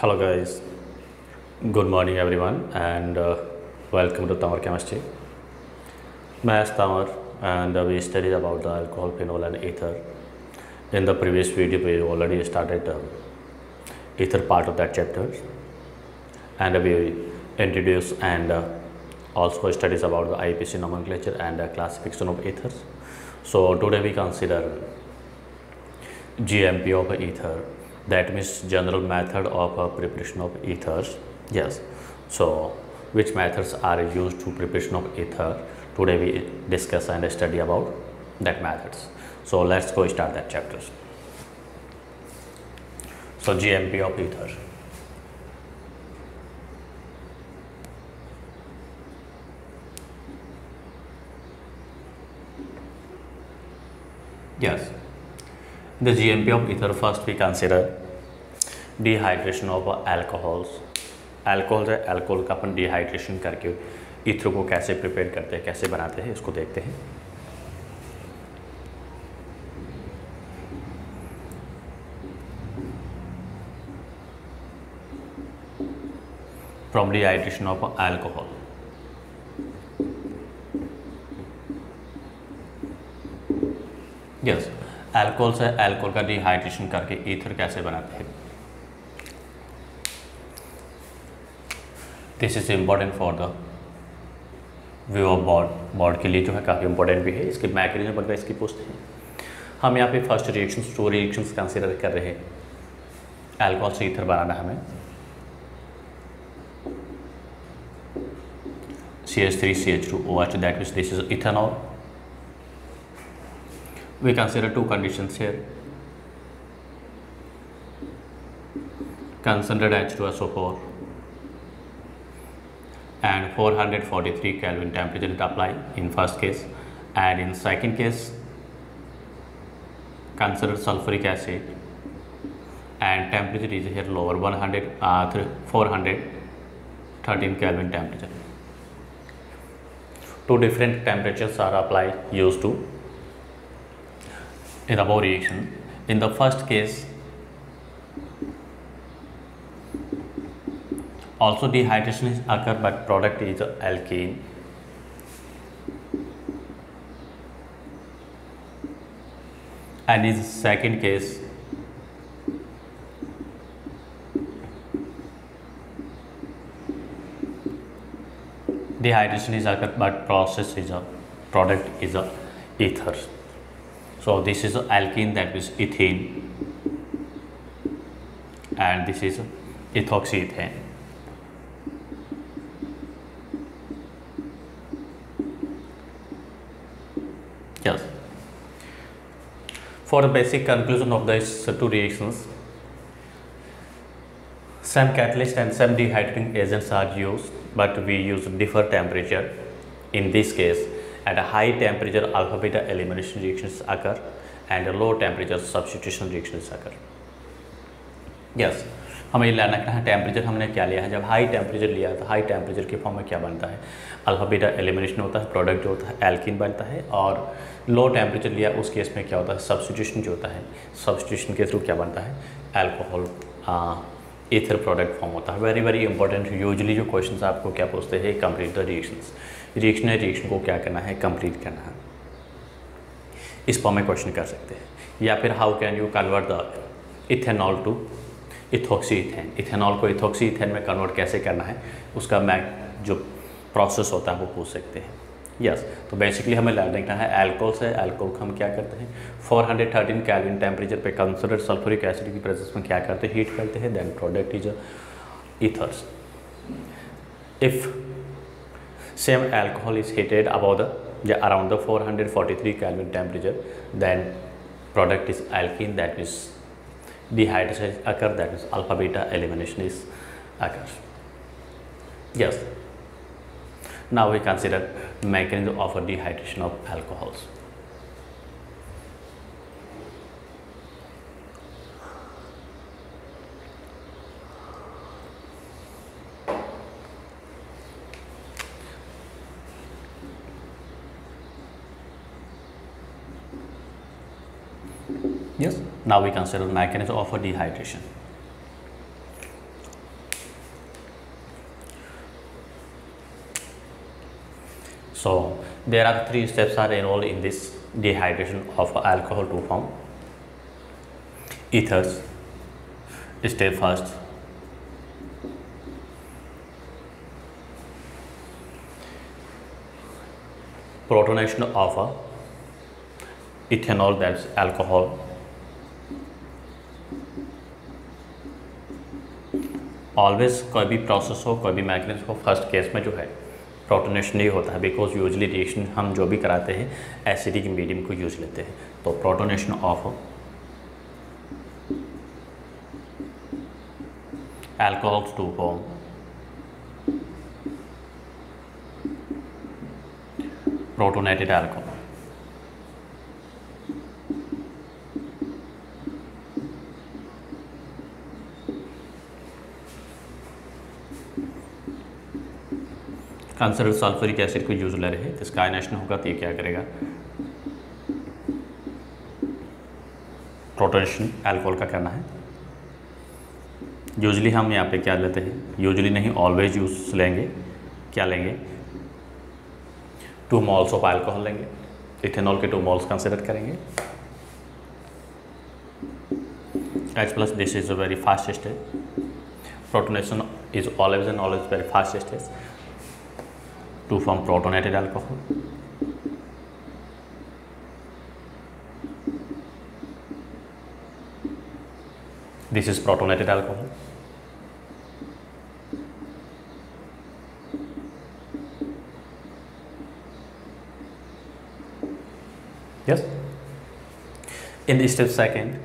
Hello guys, good morning everyone and welcome to Tamar Chemistry. मैं Tamar and we studied about the alcohol, phenol and ether. In the previous video we already started ether part of that chapter and we introduced and also studies about the IPC nomenclature and classification of ethers. So today we consider GMP of ether, that means general method of preparation of ethers. Yes, so which methods are used to preparation of ether? Today we discuss and study about that methods. So let's go start that chapters. So GMP of ether. Yes, the GMP of ether, first we consider dehydration of alcohols. Alcohol है, alcohol का अपन dehydration करके ether को कैसे prepare करते हैं, कैसे बनाते हैं, इसको देखते हैं. From dehydration of alcohol. Yes, alcohol से अल्कोहल का डिहाइड्रेशन करके ईथर कैसे बनाते हैं. This is important for the view of board के लिए जो है काफ़ी इंपॉर्टेंट भी है. इसके मैकेनिज्म वगैरह इसकी पूछते हैं. हम यहाँ पे first reactions, two reactions consider कर रहे हैं. अल्कोहल से ईथर बनाना हमें. CH3CH2OH, that means this is ethanol. We consider two conditions here. Concentrated H2SO4 and 443 Kelvin temperature is applied in first case, and in second case consider sulfuric acid and temperature is here lower 413 Kelvin temperature. Two different temperatures are applied used to in the above reaction. In the first case also dehydration is occur, but product is alkene. And in second case dehydration is occur, but process is a product is a ether. So this is a alkene, that is ethene, and this is ethoxyethane. Yes. For the basic conclusion of these two reactions, some catalyst and some dehydrating agents are used, but we use different temperature. In this case, at a high temperature alpha beta elimination reactions occur and a low temperature substitution reactions occur. Yes, हमें लेना है temperature. हमने क्या लिया है, जब high temperature लिया है तो हाई टेम्परेचर के फॉर्म में क्या बनता है, अल्फा बीटा एलिमिनेशन होता है, प्रोडक्ट जो होता है एल्कीन बनता है. और लो टेम्परेचर लिया उस केस में क्या होता है, सब्स्टिट्यूशन जो होता है, सब्स्टिट्यूशन के थ्रू क्या बनता है, अल्कोहल ईथर प्रोडक्ट फॉर्म होता है. Very very important. यूजुअली जो क्वेश्चंस आपको क्या पूछते हैं, कंप्लीट द रिएक्शंस. रिएक्शन है, रिएक्शन को क्या करना है, कंप्लीट करना है. इस फॉर्म में क्वेश्चन कर सकते हैं. या फिर how can you convert the ethanol to ethoxyethane. Ethanol को इथोक्सीथेन में कन्वर्ट कैसे करना है, उसका जो प्रोसेस होता है वो पूछ सकते हैं. यस, तो बेसिकली हमें लिखना है अल्कोहल से अल्कोहल को हम क्या करते हैं, 413 केल्विन टेम्परेचर पे कंसनट्रेटेड सल्फ्यूरिक एसिड की प्रेजेंस में क्या करते हैं, हीट करते हैं. Then product is ethers. If same alcohol is heated above the around the 443 kelvin temperature, then product is alkene, that means dehydration occur, that is alpha beta elimination is occurs. Yes, now we consider mechanism of dehydration of alcohols. Yes, now we consider mechanism of dehydration. So there are three steps are involved in this dehydration of alcohol to form ethers. Step first, protonation of ethanol, that's alcohol. Always कोई भी process हो, कोई भी mechanism हो, first case में जो है protonation नहीं होता है, बिकॉज यूजली रिएक्शन हम जो भी कराते हैं एसिडिक मीडियम को यूज लेते हैं. तो protonation of alcohols to form protonated alcohol. Consider sulphuric acid को यूज ले रहे हैं, इसका आयनाइजेशन होगा तो ये क्या करेगा, प्रोटोनेशन अल्कोहल का करना है. यूजली हम यहाँ पे क्या लेते हैं, यूजली नहीं ऑलवेज यूज लेंगे, क्या लेंगे, 2 मोल्स ऑफ अल्कोहल लेंगे, इथेनॉल के 2 मोल्स कंसिडर करेंगे. H plus this is a very fast stage. Protonation is always and always very fast stage to form protonated alcohol. This is protonated alcohol. Yes. In the step second,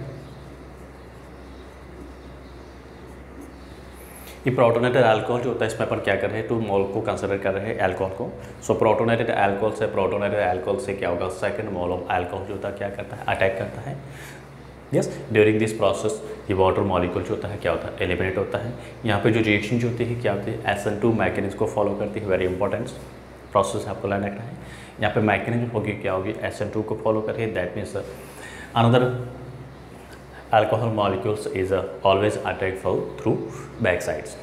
ये protonated alcohol जो होता है इसमें अपन क्या कर रहे हैं, 2 मोल को कंसिडर कर रहे हैं अल्कोहल को. सो प्रोटोनेटेड अल्कोहल से क्या होगा, सेकंड मोल ऑफ अल्कोहल जो होता है क्या करता है, अटैक करता है. यस, ड्यूरिंग दिस प्रोसेस ये वाटर मॉलिक्यूल जो होता है क्या होता है, एलिमिनेट होता है. यहाँ पे जो रिएक्शन जो होती है क्या होती है, SN2 मैकेनिज्म को फॉलो करती है. वेरी इंपॉर्टेंट प्रोसेस आपको लर्न रखना है. यहाँ पे मैकेनिज्म होगी क्या होगी, SN2 को फॉलो करिए. That means another alcohol molecules is always attack flow through back sides.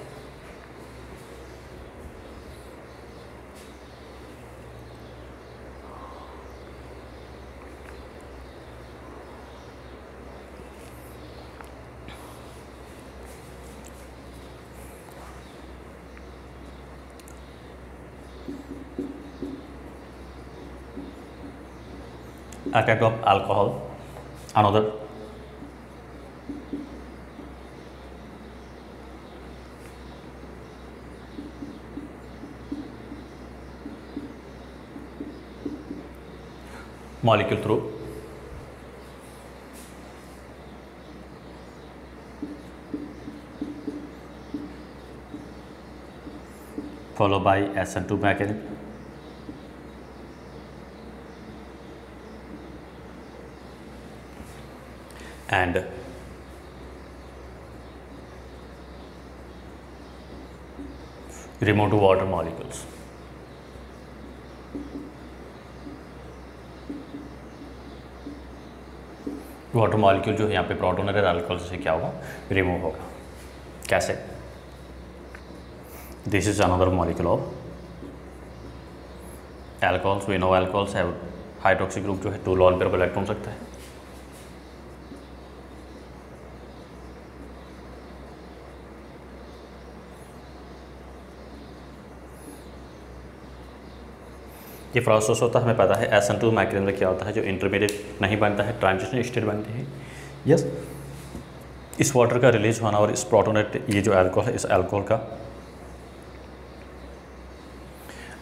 Attack of alcohol, another molecule through followed by SN2 mechanism. And remove to water molecules. Water molecule जो है यहाँ पे protonated alcohol से क्या होगा, remove होगा. कैसे, this is another molecule of alcohols. We know alcohols have hydroxy group जो है 2 लोन पेयर इलेक्ट्रॉन सकता है. ये प्रोसेस होता है हमें पता है SN2 मैकेनिज्म में क्या होता है, जो इंटरमीडिएट नहीं बनता है, ट्रांजिशन स्टेट बनती है. यस, इस वाटर का रिलीज होना और इस प्रोटोनेट ये जो अल्कोहल है इस अल्कोहल का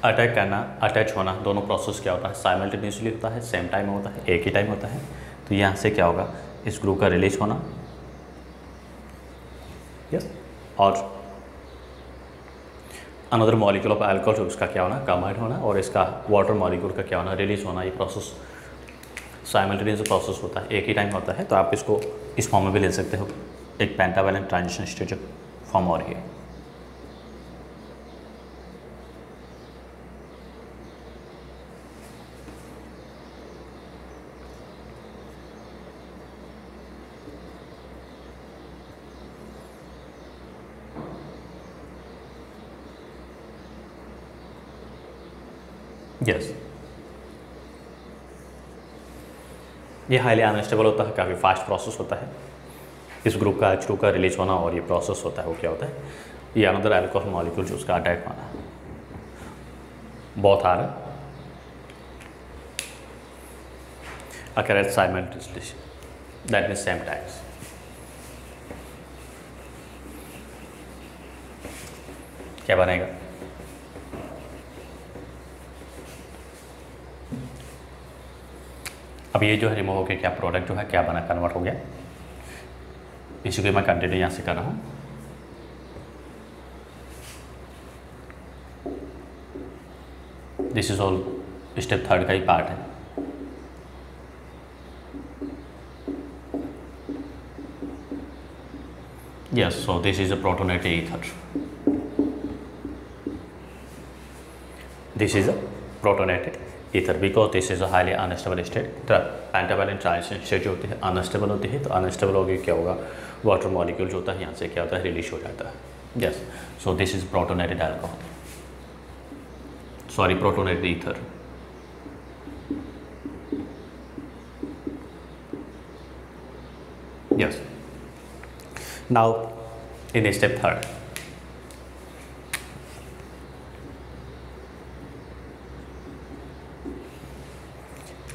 अटैक करना, अटैच होना, दोनों प्रोसेस क्या होता है, साइमल्टेनियसली होता है, सेम टाइम होता है, एक ही टाइम होता है. तो यहाँ से क्या होगा, इस ग्रुप का रिलीज होना. यस, और अनदर मॉलिक्यूल ऑफ अल्कोहल उसका क्या होना, कंबाइंड होना, और इसका वाटर मॉलिक्यूल का क्या होना, रिलीज होना. ये प्रोसेस साइमल्टेनियस प्रोसेस होता है, एक ही टाइम होता है. तो आप इसको इस फॉर्म में भी ले सकते हो, एक पेंटावैलेंट ट्रांजिशन स्टेट फॉर्म हो रही है. यस, ये हाईली अनस्टेबल होता है, काफ़ी फास्ट प्रोसेस होता है। इस ग्रुप का H2 का रिलीज होना और ये प्रोसेस होता है वो क्या होता है, ये अनदर अल्कोहल मॉलिक्यूल जो उसका अटैक होना, both are occur at simultaneously, that means same times। क्या बनेगा, अब ये जो है रिमूव हो गया, क्या प्रोडक्ट जो है क्या बना, कन्वर्ट हो गया। इसी को मैं कंटिन्यू यहाँ से कर रहा हूँ। दिस इज ऑल स्टेप 3 का ही पार्ट है। Yes, so this is a protonated ether, this is a protonated ether because this is a highly unstable state. Pentavalent transition state जो होती है अनस्टेबल होती है, तो अनस्टेबल होगी क्या होगा, वाटर मॉलिक्यूल जो होता है यहाँ से क्या होता है, रिलीज हो जाता है। Yes, so this is protonated alcohol, sorry protonated ether. Yes, now in step 3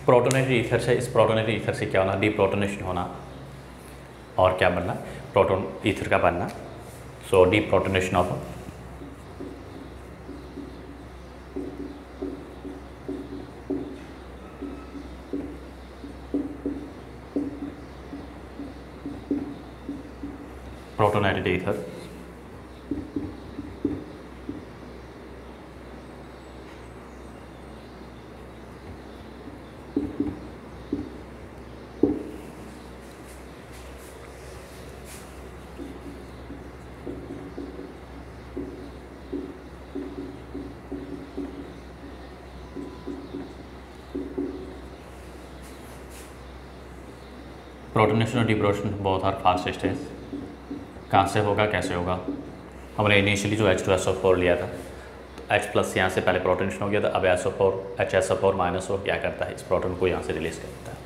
protonated ether से, इस प्रोटोनेटेड ईथर से क्या होना, डीप्रोटोनेशन होना और क्या बनना, प्रोटोन ईथर का बनना। So deprotonation of protonated ether protonation और डिप्रोटोनेशन बहुत आर फास्ट स्टेज। कहाँ से होगा, कैसे होगा, हमने इनिशियली जो H2SO4 लिया था, तो H+ यहाँ से पहले प्रोटोनेशन हो गया था, अब HSO4 माइनस हो क्या करता है, इस प्रोटोन को यहाँ से रिलीज करता है।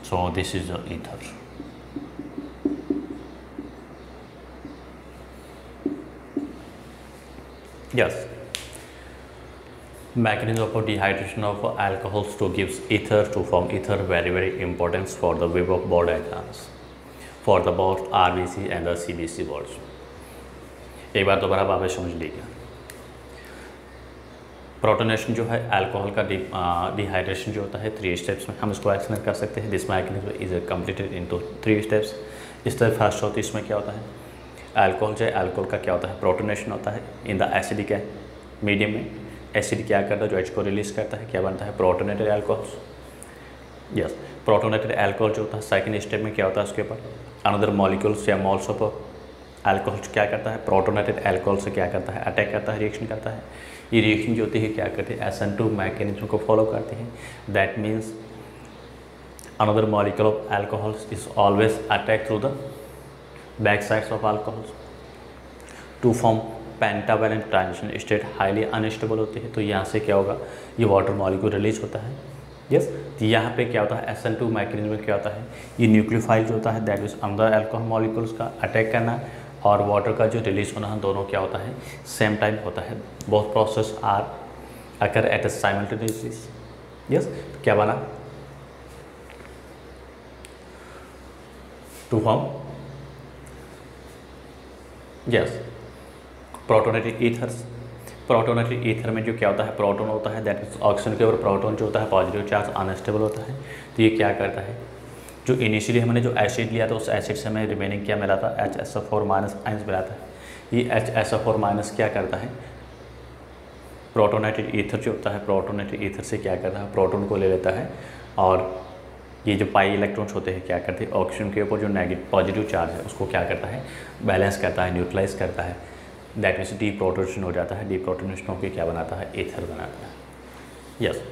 So this is the ether. Yes, mechanism of dehydration of alcohols to gives ether to form ether very important for the web of board diagrams for the both RBC and the CBC boards। एक बार दोबारा आप समझ लीजिए, protonation जो है alcohol का dehydration जो होता है 3 स्टेप्स में हम इसको एक्सप्लेन कर सकते हैं। This mechanism is completed into 3 steps. Step first होती है, इसमें क्या होता है, अल्कोहल जो है अल्कोहल का क्या होता है, प्रोटोनेशन होता है इन द एसिडिक मीडियम में। एसिड क्या करता है, जो H को रिलीज करता है, क्या बनता है, protonated alcohols. Yes, protonated alcohol जो होता है सेकंड स्टेप में क्या होता है, उसके ऊपर अनदर मॉलिक्यूल्स या मॉल्स ऑफ अल्कोहल क्या करता है, प्रोटोनेटेड अल्कोहल से क्या करता है, अटैक करता है, रिएक्शन करता है। ये रिएक्शन जो होती है क्या करती है, SN2 मैकेनिज्म को फॉलो करती है। That means another molecule of alcohols is always attack through the back sides of alcohols to form pentavalent transition state, highly unstable होती है। तो यहाँ से क्या होगा, ये वाटर मॉलिक्यूल रिलीज होता है। यस, तो यहाँ पे क्या होता है, SN2 मैकेनिज्म में क्या होता है, ये न्यूक्लियोफाइल जो होता है दैट इज अंदर अल्कोहल मॉलिक्यूल्स का अटैक करना और वाटर का जो रिलीज होना है, दोनों क्या होता है, सेम टाइम होता है। Both process are occur at a simultaneously. Yes, क्या बना, to form yes protonated ethers. Protonated ether में जो क्या होता है, प्रोटोन होता है दैट मीन्स ऑक्सीजन के ऊपर प्रोटोन जो होता है पॉजिटिव चार्ज अनस्टेबल होता है। तो ये क्या करता है, जो इनिशियली हमने जो एसिड लिया था उस एसिड से हमें रिमेनिंग क्या मिला था, HSO4 माइनस आइंस मिला था। ये HSO4 माइनस क्या करता है, प्रोटोनेटेड ईथर जो होता है, प्रोटोनेटेड ईथर से क्या करता है, प्रोटोन को ले लेता है और ये जो पाई इलेक्ट्रॉन्स होते हैं क्या करते हैं, ऑक्सीजन के ऊपर जो नेगेटिव पॉजिटिव चार्ज है उसको क्या करता है, बैलेंस करता है, न्यूट्रलाइज करता है। दैट मीन्स डीप्रोटोनेशन हो जाता है। डीप्रोटोनेशन होकर क्या बनाता है, ईथर बनाता है। Yes,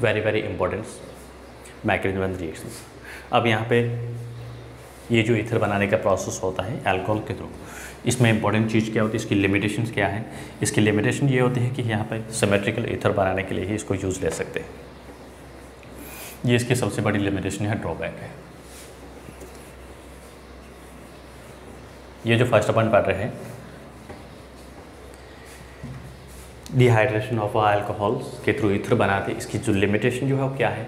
very important. Mechanism reactions. अब यहाँ पे ये जो ईथर बनाने का प्रोसेस होता है अल्कोहल के थ्रू, इसमें इंपॉर्टेंट चीज़ क्या होती है, इसकी लिमिटेशंस क्या है। इसकी लिमिटेशन ये होती है कि यहाँ पे सिमेट्रिकल ईथर बनाने के लिए ही इसको यूज़ ले सकते हैं। ये इसकी सबसे बड़ी लिमिटेशन है, ड्रॉबैक है। ये जो फर्स्ट अपन पढ़ रहे हैं, डिहाइड्रेशन ऑफ अल्कोहल्स के थ्रू ईथर बनाते, इसकी जो लिमिटेशन जो है वो क्या है।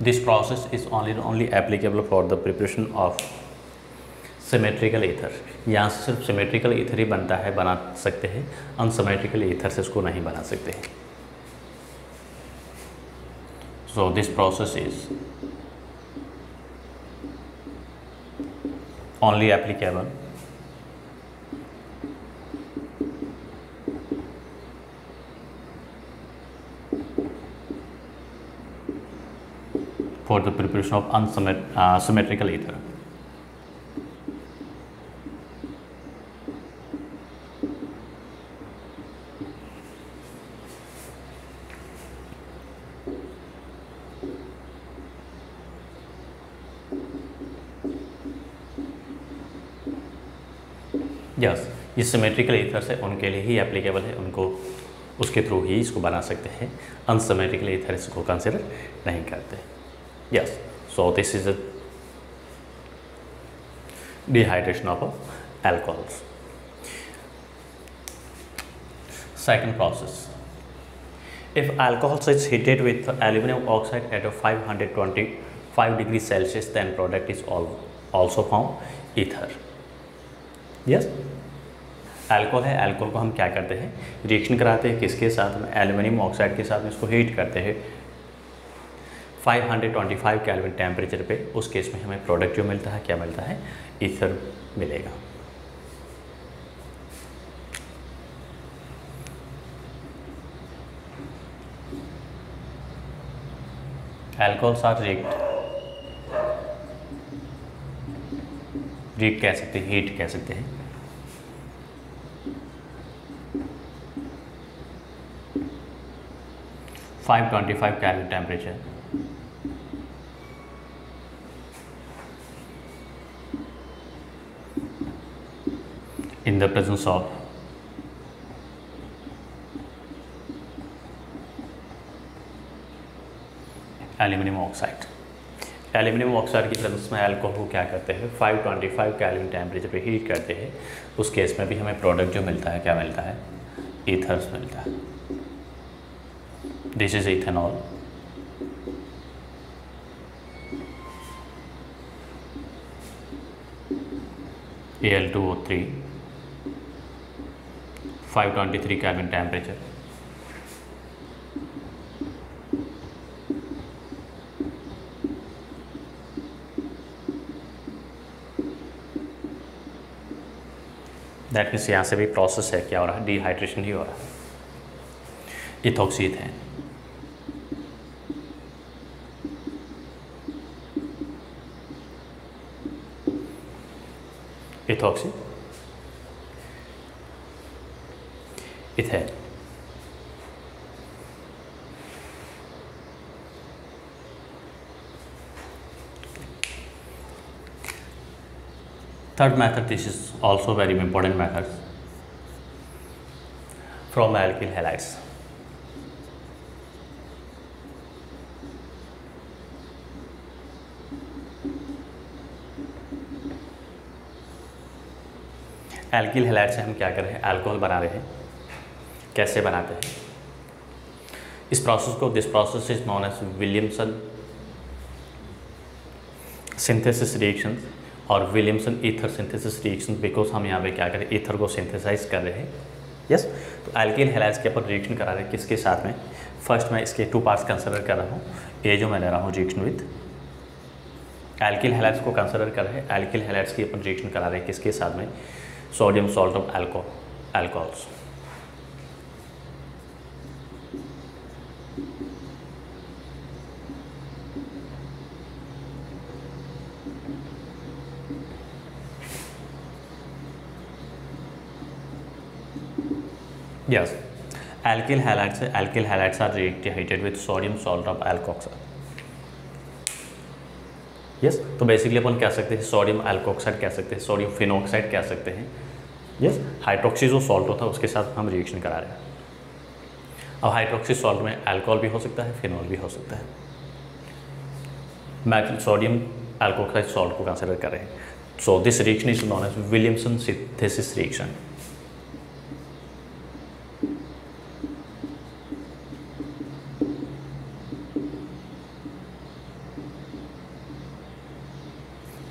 This process is only applicable for the preparation of symmetrical ether. यहाँ से सिर्फ सिमेट्रिकल ईथर ही बनता है, बना सकते हैं, अनसिमेट्रिकल ईथर से इसको नहीं बना सकते। So this process is only applicable for the preparation of symmetrical ether. Yes, ये सिमेट्रिकल ईथर्स है, उनके लिए ही एप्लीकेबल है, उनको उसके थ्रू ही इसको बना सकते हैं। अनसिमेट्रिकल ईथर इसको कंसिडर नहीं करते। Yes, so this is a dehydration of alcohols. Second process, if alcohol is heated with aluminum oxide at a 525 degrees Celsius, then product is also formed ether. Yes, alcohol है, alcohol को हम क्या करते हैं, reaction कराते हैं किसके साथ में, एल्यूमिनियम ऑक्साइड के साथ में, इसको हीट करते हैं 525 केल्विन टेम्परेचर पे। उस केस में हमें प्रोडक्ट जो मिलता है, क्या मिलता है, ईथर मिलेगा। अल्कोहल्स आर रीड कह सकते हैं, हीट कह सकते हैं। Five 25 kelvin temperature in the presence of aluminium oxide. Aluminium oxide की प्रेजेंस में अल्कोहल को क्या करते हैं, 525 केल्विन टेम्परेचर पे हीट करते हैं। उस केस में भी हमें प्रोडक्ट जो मिलता है, क्या मिलता है, ईथर्स मिलता है। This is ethanol, Al2O3, 523 kelvin temperature. That means यहाँ से भी प्रोसेस है, क्या हो रहा है, डिहाइड्रेशन ही हो रहा है। इथॉक्सी है, ethoxy ethane. Third method, this is also very important method, from alkyl halides. Alkyl halide से हम क्या कर रहे हैं, अल्कोहल बना रहे हैं। कैसे बनाते हैं इस प्रोसेस को, this process is known as Williamson synthesis reaction और Williamson ether synthesis reaction, because हम यहाँ पे क्या करें, ईथर को सिंथेसाइज कर रहे हैं। यस, तो एल्किल हैलाइड्स के ऊपर रिएक्शन करा रहे हैं, किसके साथ में, फर्स्ट मैं इसके 2 पार्ट्स कंसिडर कर रहा हूँ। ये जो मैं ले रहा हूँ रिएक्शन विथ एल्किल हैलाइड्स को कंसिडर कर रहे हैं, एल्किल हैलाइड्स की अपन रिएक्शन करा रहे हैं किसके साथ में, sodium salt of alcohols. Yes, alkyl halides are reacted with sodium salt of alkoxide. Yes, तो बेसिकली अपन कह सकते हैं सोडियम एल्कोक्साइड कह सकते हैं, सोडियम फिनोक्साइड कह सकते हैं। यस, हाइड्रोक्सी जो सॉल्ट होता है उसके साथ हम रिएक्शन करा रहे हैं। अब हाइड्रोक्सी सॉल्ट में अल्कोहल भी हो सकता है, फिनॉल भी हो सकता है। मैं सोडियम एल्कोक्साइड सॉल्ट को कंसिडर कर रहे हैं। So this reaction is known as Williamson synthesis reaction.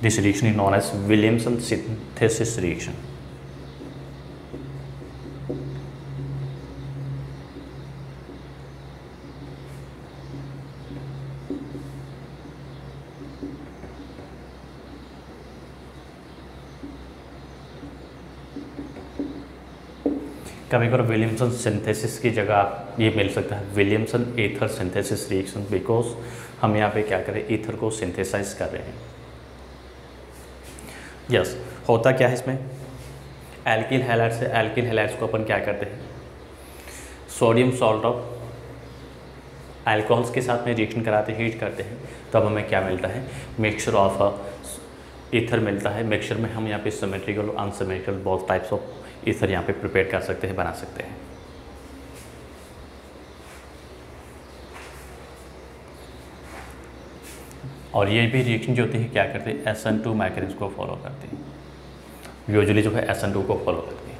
This reaction is known as Williamson synthesis reaction. कभी कभी विलियमसन सिंथेसिस की जगह आप ये मिल सकता है Williamson ether synthesis reaction, because हम यहाँ पे क्या करें, ईथर को सिंथेसाइज कर रहे हैं। यस, होता क्या है इसमें, एल्किल हैलाइड से एल्किल हैलाइड्स को अपन क्या करते हैं, सोडियम सॉल्ट ऑफ अल्कोहल्स के साथ में रिएक्शन कराते हैं, हीट करते हैं, तब हमें क्या मिलता है, मिक्सचर ऑफ ईथर मिलता है। मिक्सचर में हम यहाँ पे सिमेट्रिकल और unsymmetrical both types of ether यहाँ पे प्रिपेयर कर सकते हैं, बना सकते हैं। और ये भी रिएक्शन जो होती है क्या करते हैं, SN2 मैकेनिज्म को फॉलो करते हैं। यूजुअली जो है SN2 को फॉलो करते हैं।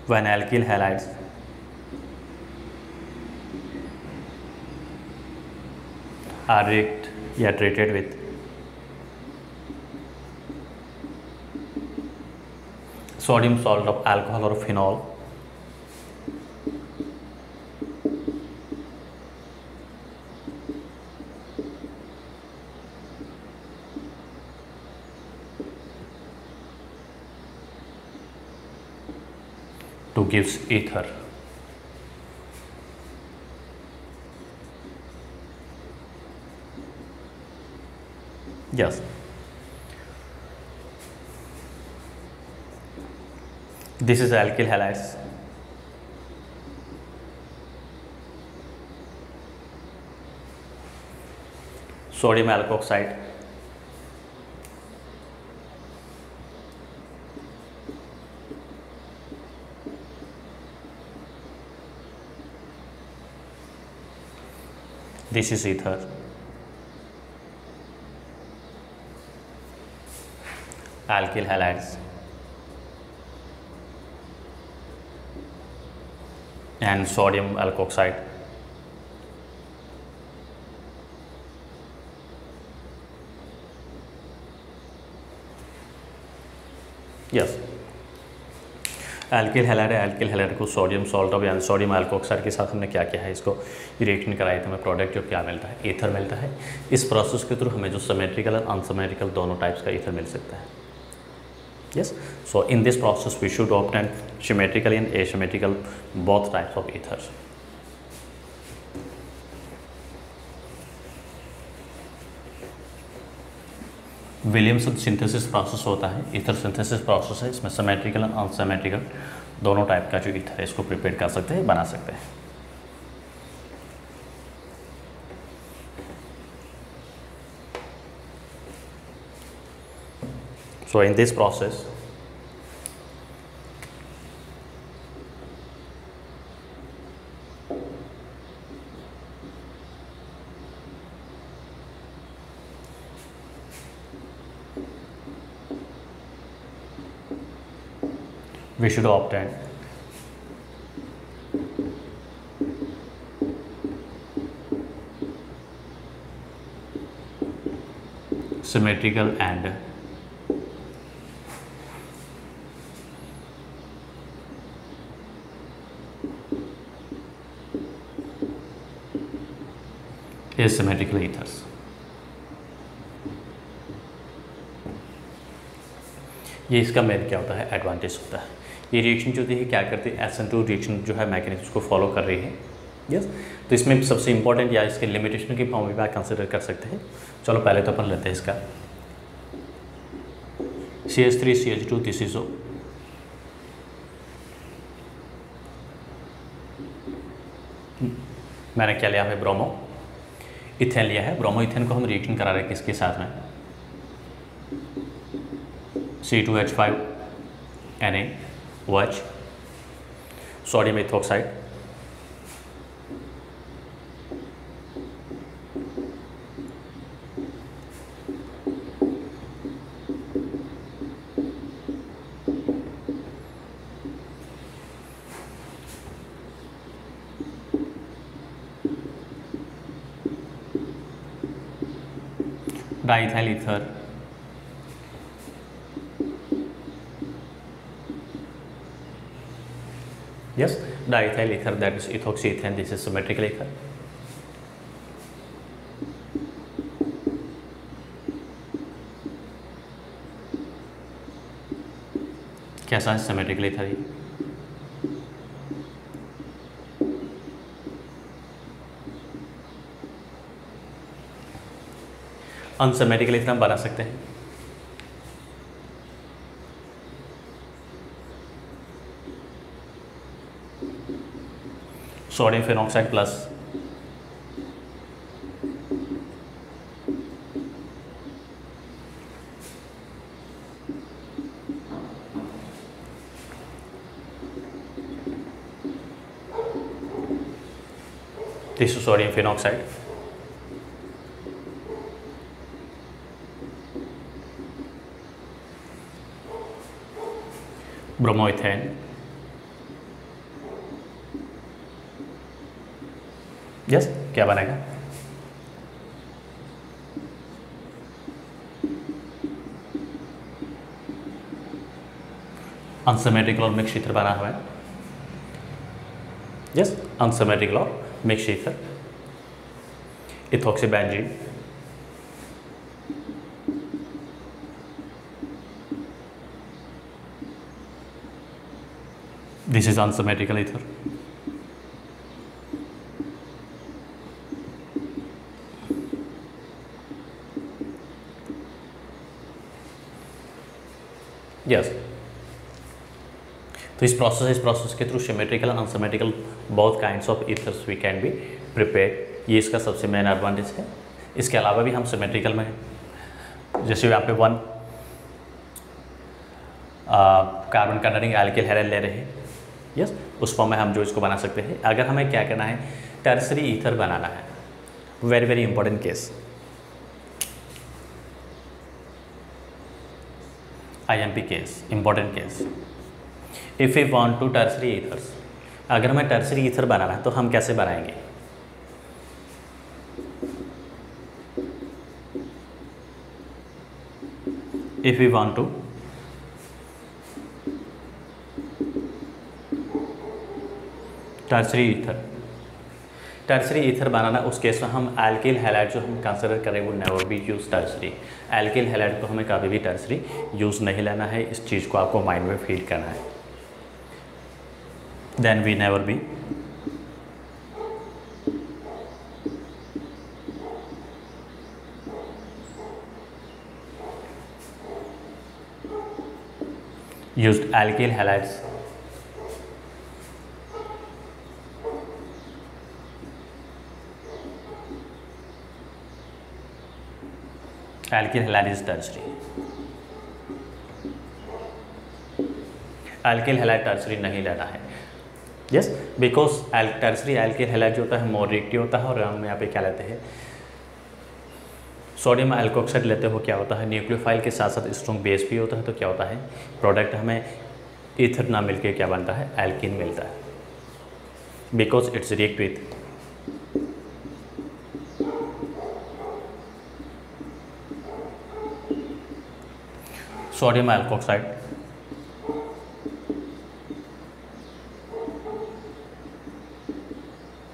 When alkyl halides are react या treated with sodium salt of alcohol or phenol, to gives ether. Yes. This is alkyl halides. Sodium alkoxide. This is ether. Alkyl halides. And sodium alkoxide. Yes, alkyl halide है, alkyl halide को sodium salt of यानी sodium alkoxide के साथ हमने क्या किया है, इसको रिएक्शन कराया, तो हमें प्रोडक्ट जो क्या मिलता है, ईथर मिलता है। इस प्रोसेस के थ्रू हमें जो सिमेट्रिकल और अनसिमेट्रिकल दोनों टाइप्स का ईथर मिल सकता है। Yes, so in this process we should obtain symmetrical and asymmetrical both types of ethers. Williamson synthesis process होता है, ईथर सिंथेसिस प्रोसेस है, इसमें सिमेट्रिकल और अनसिमेट्रिकल दोनों टाइप का जो ईथर है इसको प्रिपेयर कर सकते हैं, बना सकते हैं। So in this process, we should obtain symmetrical and asymmetrical ethers. ये इसका मेन क्या होता है, एडवांटेज होता है। ये रिएक्शन जो होती है क्या करती है, SN2 रिएक्शन जो है मैकेनिज्म को फॉलो कर रही है। यस, तो इसमें सबसे इंपॉर्टेंट या इसके लिमिटेशन की फॉर्म में आप कंसिडर कर सकते हैं। चलो पहले तो अपन लेते हैं इसका CH3CH2 दिस इज O। मैंने क्या लिया है, ब्रोमो इथेन लिया है। ब्रोमो इथेन को हम रिएक्शन करा रहे हैं किसके साथ में, C2H5NaOH, sodium ethoxide, diethyl ether, yes, diethyl ether, that is ethoxyethane, this is symmetrical ether। कैसा है सिमेट्रिकल ईथर ये, अनसिमेट्रिकल ईथर हम बना सकते हैं। Sodium phenoxide plus this is sodium phenoxide, bromoethane, yes क्या बनेगा, अनसिमेट्रिकल और मिक्स ईथर बना हुआ है, यस अनसिमेट्रिकल और mix ether. Ethoxybenzene, this is unsymmetrical ether, yes। तो इस प्रोसेस के through symmetrical unsymmetrical both kinds of ethers we can be prepared, ये इसका सबसे मेन एडवांटेज है। इसके अलावा भी हम सिमेट्रिकल में जैसे यहाँ पे 1 कार्बन कंटेनिंग एल्किल हैलाइड ले रहे हैं, यस उस फॉर्म में हम जो इसको बना सकते हैं। अगर हमें क्या करना है, टर्सरी ईथर बनाना है, very very important case, IMP case, important case. If we want to tertiary ethers, अगर हमें टर्सरी ईथर बनाना है तो हम कैसे बनाएंगे, if we want to tertiary ether बनाना, उस केस में हम एल्किल हैलाइड जो हम कंसिडर करें वो never be use tertiary. Alkyl halide को हमें कभी भी टर्सरी यूज़ नहीं लेना है, इस चीज़ को आपको माइंड में फील करना है। Then we never be used alkyl halides alkyl halide is tertiary, alkyl halide tertiary नहीं लेना है, yes because tertiary alkyl halide जो होता है मोर रिएक्टिव होता है, और हम यहाँ पे क्या लेते हैं, सोडियम एल्कोक्साइड लेते हो, क्या होता है न्यूक्लियोफाइल के साथ साथ स्ट्रॉन्ग बेस भी होता है, तो क्या होता है प्रोडक्ट हमें ईथर ना मिलके क्या बनता है, एल्कीन मिलता है, because it's react with sodium alkoxide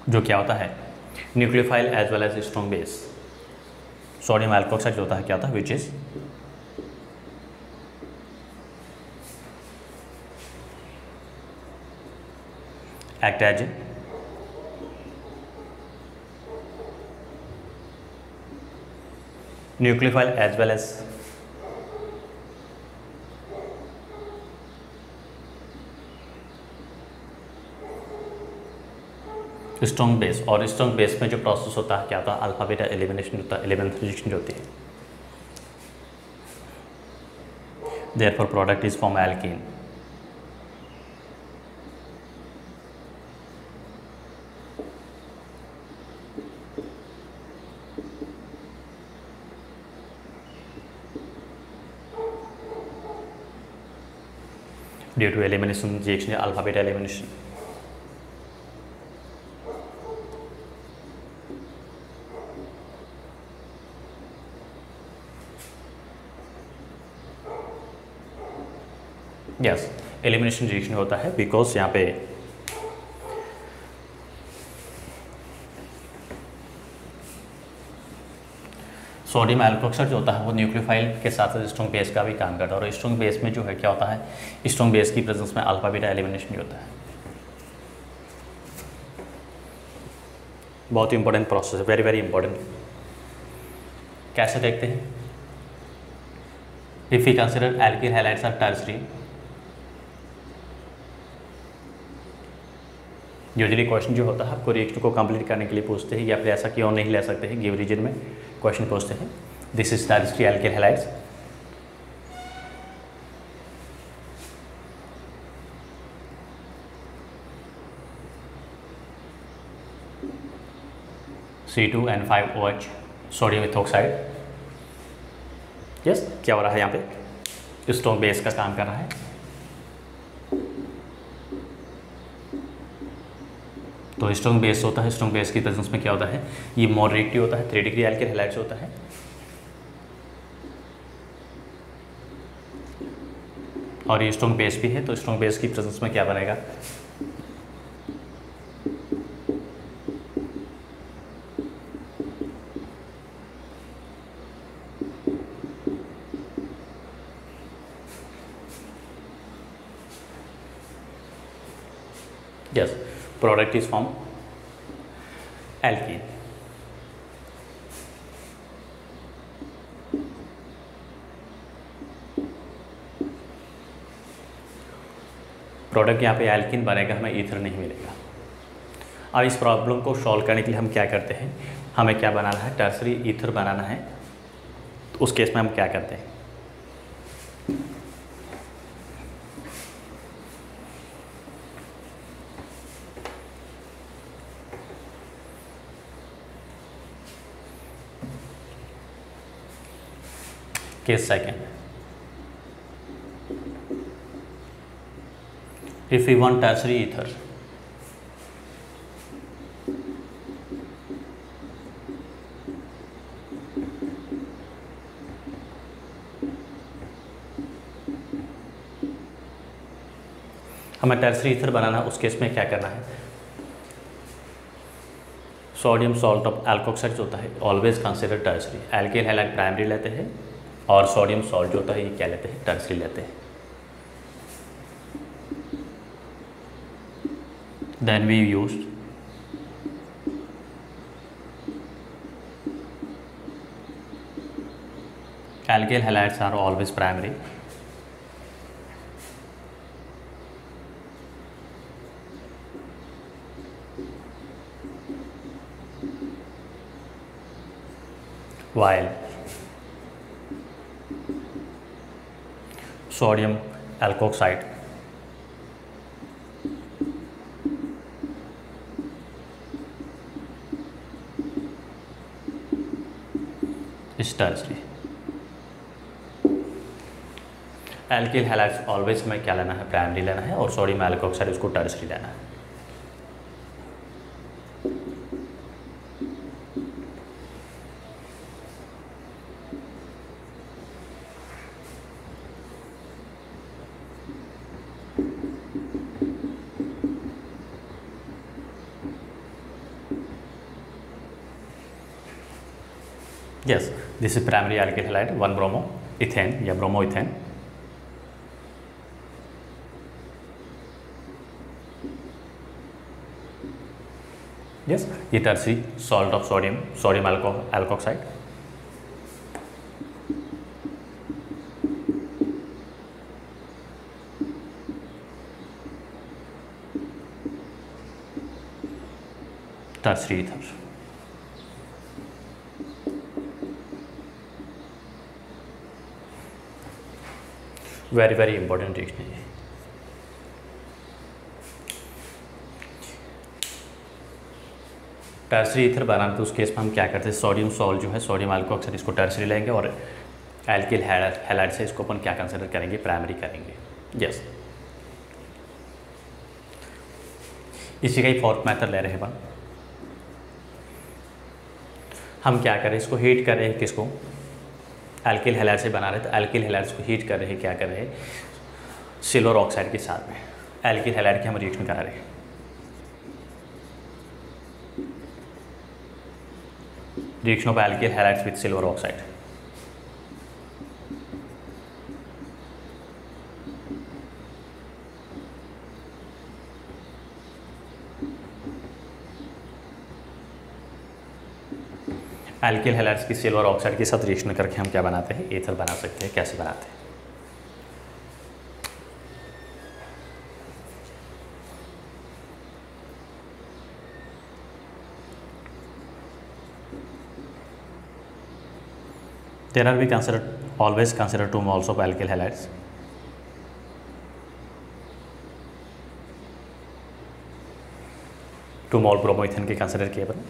जो क्या होता है nucleophile as well as strong base. Sodium alkoxide जो होता है क्या होता है, which is act as nucleophile as well as strong base, और स्ट्रॉन्ग बेस में जो प्रोसेस होता है क्या होता है, अल्फा बीटा एलिमिनेशन होता है, एलिमेंट रिजेक्शन जो होती है। Therefore product is from alkene. Due to elimination reaction या alpha beta elimination. Yes, elimination reaction होता है बिकॉज यहाँ पे सोडियम एल्कोक्साइड जो होता है वो न्यूक्लियोफाइल के साथ साथ स्ट्रॉन्ग बेस का भी काम करता है, और स्ट्रॉन्ग बेस में जो है क्या होता है, स्ट्रॉन्ग बेस की प्रेजेंस में अल्फा बीटा एलिमिनेशन भी होता है। बहुत ही इंपॉर्टेंट प्रोसेस है, वेरी वेरी इंपॉर्टेंट। कैसे देखते हैं, if you consider alkyl halides are tertiary, usually question जो होता है आपको रिएक्शन को कंप्लीट करने के लिए पूछते हैं, या फिर ऐसा क्यों नहीं ले सकते हैं, गिव रीजन में क्वेश्चन पूछते हैं। This is tertiary alkyl halides. C2N5OH sodium ethoxide. Yes, क्या हो रहा है यहाँ पे, स्ट्रॉन्ग बेस का काम कर रहा है। तो स्ट्रॉन्ग बेस होता है, स्ट्रॉन्ग बेस की प्रेजेंस में क्या होता है, ये मॉडरेटली होता है, 3 डिग्री एल्किल हैलाइड्स होता है। और ये स्ट्रॉन्ग बेस भी है, तो स्ट्रॉन्ग बेस की प्रेजेंस में क्या बनेगा, yes, product is from alkene. Product यहाँ पे एल्कीन बनेगा, हमें ईथर नहीं मिलेगा। अब इस प्रॉब्लम को सॉल्व करने के लिए हम क्या करते हैं, हमें क्या बनाना है, टर्सरी ईथर बनाना है। तो उस केस में हम क्या करते हैं, case second, if we want tertiary ether, हमें टर्सरी ईथर बनाना, उस केस में क्या करना है, सोडियम सॉल्ट ऑफ एल्कोक्साइड होता है always consider tertiary, alkyl halide primary लेते हैं और सोडियम सॉल्ट जो होता है ये क्या लेते हैं, टर्सरी लेते हैं। Then we used alkyl halides are always primary, while sodium alkoxide is tertiary। Alkyl halides always में क्या लेना है, प्राइमरी लेना है, और सोडियम एल्कोक्साइड उसको टर्सरी लेना है। Yes, this is primary alkyl halide 1 bromo ethane या ब्रोमो इथेन। यस, ये tertiary salt of sodium, sodium alkoxide. Tertiary ether. Very very important reaction है। टर्सरी ईथर बनाना तो उस केस में हम क्या करते हैं, सोडियम सॉल्ट जो है, सोडियम अल्कोऑक्साइड, इसको टर्सरी लेंगे और एल्किल हैलाइड से इसको अपन क्या कंसिडर करेंगे, प्राइमरी करेंगे। यस, इसी का ही फोर्थ मेथड ले रहे हैं अपन। हम क्या करें, इसको हीट कर रहे हैं, किसको, एल्किल हैलाइड से बना रहे हैं, तो एल्किल हैलाइड्स को हीट कर रहे हैं, क्या कर रहे हैं, सिल्वर ऑक्साइड के साथ में एल्किल हैलाइड के हम रिएक्शन करा रहे हैं। Reaction of alkyl halides with silver oxide. Alkyl halides की सिल्वर ऑक्साइड के साथ रिएक्शन करके हम क्या बनाते हैं, ईथर बना सकते हैं। कैसे बनाते हैं, there are we consider always consider 2 moles of alkyl halides. Two mole bromoethane के कंसिडर किए अपन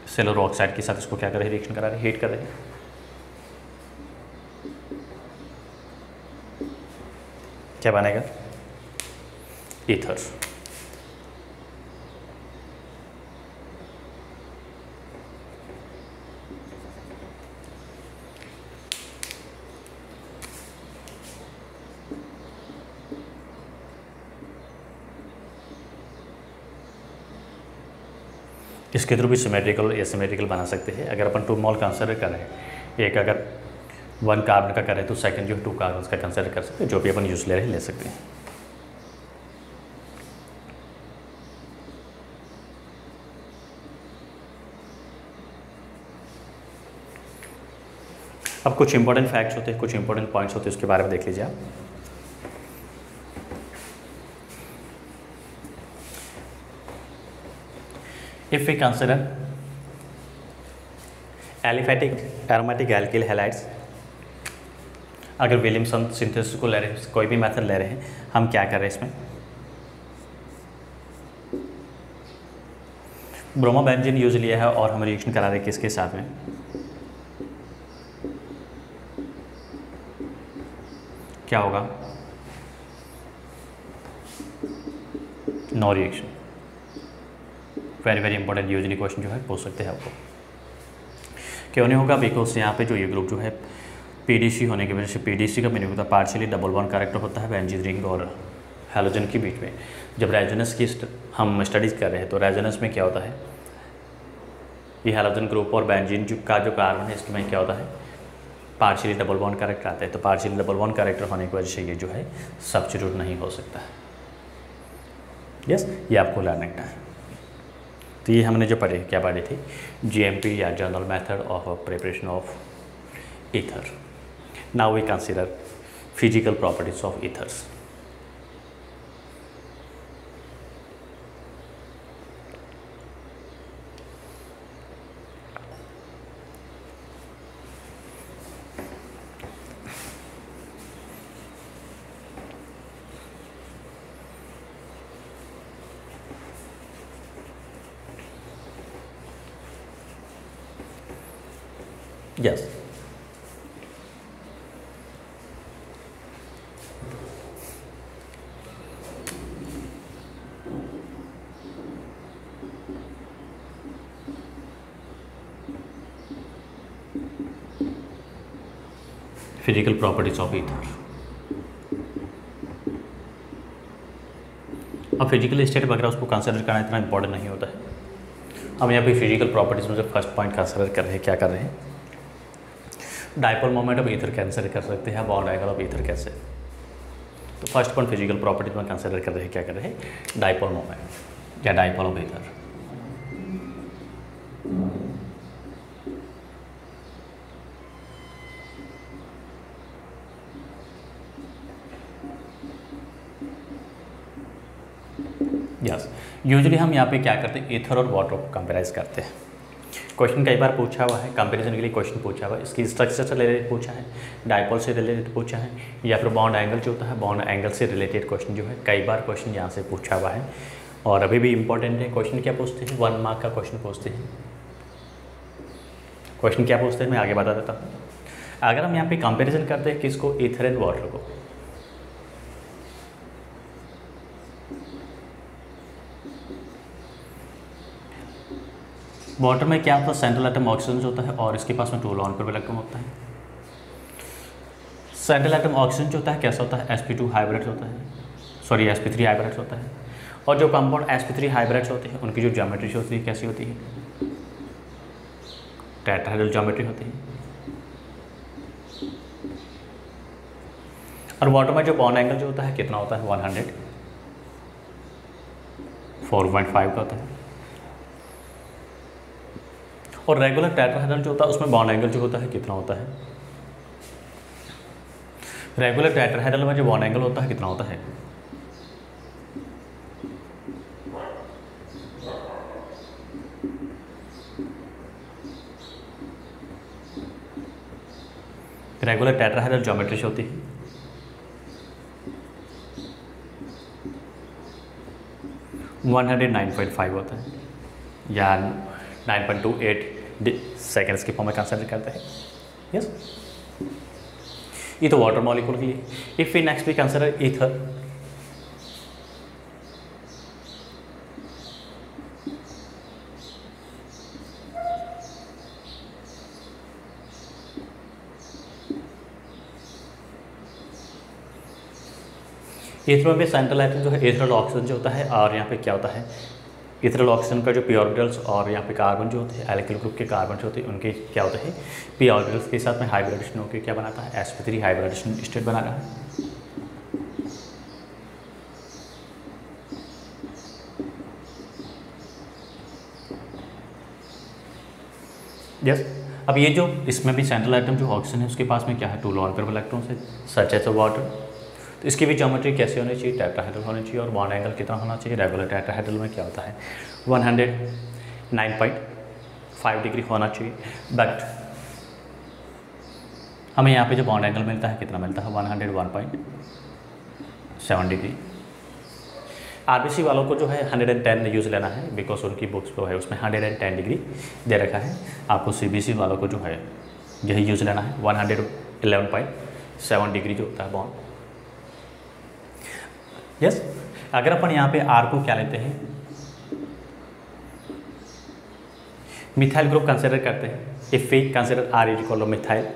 सिल्वर ऑक्साइड के साथ इसको क्या कर रहे हैं, रिएक्शन करा रहे हैं, हीट कर रहे हैं। क्या बनेगा, ईथर। इसके थ्रू भी सिमेट्रिकल या सिमेट्रिकल बना सकते हैं। अगर अपन 2 मोल कंसिडर कर रहे हैं, एक अगर 1 कार्बन का करें तो सेकंड जो 2 कार्बन का कंसिडर कर सकते हैं, जो भी अपन यूज ले रहे हैं ले सकते हैं। अब कुछ इंपॉर्टेंट फैक्ट्स होते हैं, कुछ इंपॉर्टेंट पॉइंट्स होते हैं, उसके बारे में देख लीजिए आप। If we consider aliphatic aromatic alkyl halides, अगर विलियमसन सिंथेसिस को ले रहे हैं, कोई भी मेथड ले रहे हैं, हम क्या कर रहे हैं, इसमें ब्रोमोबेंजीन यूज लिया है और हम रिएक्शन करा रहे हैं किसके साथ में, क्या होगा, no reaction. Very very important usually question जो है पूछ सकते हैं आपको। क्यों नहीं होगा, बिकॉज यहाँ पे जो ये ग्रुप जो है पीडीसी होने की वजह से, पीडीसी का मीनिंग होता है पार्शियली डबल बॉन्ड कैरेक्टर होता है बेंजीन रिंग और हैलोजन के बीच में। जब रेजोनेंस की हम स्टडीज़ कर रहे हैं तो रेजोनेंस में क्या होता है, ये हैलोजन ग्रुप और बेंजीन का जो कार्बन है इसमें क्या होता है, पार्शियली डबल बॉन्ड कैरेक्टर आता है। तो पार्शियली डबल बॉन्ड कैरेक्टर होने की वजह से ये जो है सब्स्टिट्यूट नहीं हो सकता है। यस, ये आपको लर्न करना है। तो ये हमने जो पढ़े, क्या पढ़े थे, जीएमपी या general method of preparation of ether. Now we consider physical properties of ethers. Yes. Physical properties of ether. अब फिजिकल स्टेट वगैरह उसको कंसिडर करना इतना इंपॉर्टेंट नहीं होता है। हम यहाँ पे फिजिकल प्रॉपर्टीज में से फर्स्ट पॉइंट कंसिडर कर रहे हैं, क्या कर रहे हैं, डाइपोल मोमेंट ऑफ ईथर कैंसिडर कर सकते हैं, बॉन्ड एंगल ऑफ ईथर कैसे। तो फर्स्ट पॉइंट फिजिकल प्रॉपर्टीज में कंसिडर कर रहे हैं, क्या कर रहे हैं, डाइपोल मोमेंट या dipole of ether. Yes, usually हम यहाँ पे क्या करते हैं, ईथर और वाटर को कंपेराइज करते हैं। क्वेश्चन कई बार पूछा हुआ है, कंपैरिजन के लिए क्वेश्चन पूछा हुआ है, इसकी स्ट्रक्चर से रिलेटेड पूछा है, डायपोल से रिलेटेड पूछा है, या फिर बॉन्ड एंगल जो होता है बॉन्ड एंगल से रिलेटेड क्वेश्चन जो है कई बार क्वेश्चन यहाँ से पूछा हुआ है। और अभी भी इंपॉर्टेंट है, क्वेश्चन क्या पूछते हैं, 1 मार्क का क्वेश्चन पूछते हैं। क्वेश्चन क्या पूछते हैं मैं आगे बता देता हूँ। अगर हम यहाँ पे कंपैरिजन करते हैं किसको, ईथर एंड वाटर को, वाटर में क्या होता है, सेंट्रल एटम ऑक्सीजन होता है और इसके पास में 2 लॉन पेयर इलेक्ट्रॉन होता है। सेंट्रल एटम ऑक्सीजन जो होता है कैसा होता है, sp2 हाइब्रिड होता है, सॉरी sp3 हाइब्रिड होता है। और जो कंपाउंड sp3 हाइब्रिड्स होते हैं उनकी जो ज्योमेट्री होती है कैसी होती है, टेट्राहेड्रल ज्योमेट्री होती है। और वाटर में जो बॉन्ड एंगल जो होता है कितना होता है, 104.5 का होता है। और रेगुलर टेट्राहेड्रल जो होता है उसमें बॉन्ड एंगल जो होता है कितना होता है, रेगुलर टेट्राहेड्रल में जो बॉन्ड एंगल होता है कितना होता है, रेगुलर टेट्राहेड्रल ज्योमेट्री होती है। वन 109.5 होता है या 9.28 सेकेंड्स के फॉर्म में कंसिडर करते हैं। यस, ये तो वाटर मॉलिक्यूल की है। If we next we consider ether, ether में भी सेंट्रल एटम जो है इथरल ऑक्सीजन जो होता है, और यहाँ पे क्या होता है, इथरल ऑक्सीजन का जो पी ऑर्बिटल्स और यहाँ पे कार्बन जो होते हैं एल्किल ग्रुप के कार्बन जो होते हैं उनके क्या होते हैं, पी ऑर्बिटल्स के साथ में हाइब्रिडेशन होकर क्या बनाता है, sp3 हाइब्रिडेशन स्टेट बना रहा है। यस, अब ये जो इसमें भी सेंट्रल एटम जो ऑक्सीजन है उसके पास में क्या है, 2 लॉन पेयर इलेक्ट्रॉन्स है सच एज वाटर। तो इसकी भी ज्योमेट्री कैसे होनी चाहिए, टेट्राहेड्रल होनी चाहिए। और बॉन्ड एंगल कितना होना चाहिए, रेगुलर टेट्राहेड्रल में क्या होता है 109.5 डिग्री होना चाहिए। बट हमें यहाँ पे जो बॉन्ड एंगल मिलता है कितना मिलता है, 101.7 डिग्री। आरबीसी वालों को जो है 110 यूज़ लेना है, बिकॉज उनकी बुक्स जो है उसमें 110 डिग्री दे रखा है। आपको सीबीसी वालों को जो है यही यूज़ लेना है, 111.7 डिग्री जो होता है बॉन्ड। यस, अगर अपन यहाँ पे आर को क्या लेते हैं, मिथाइल ग्रुप कंसिडर करते हैं। If we consider R is equal to methyl,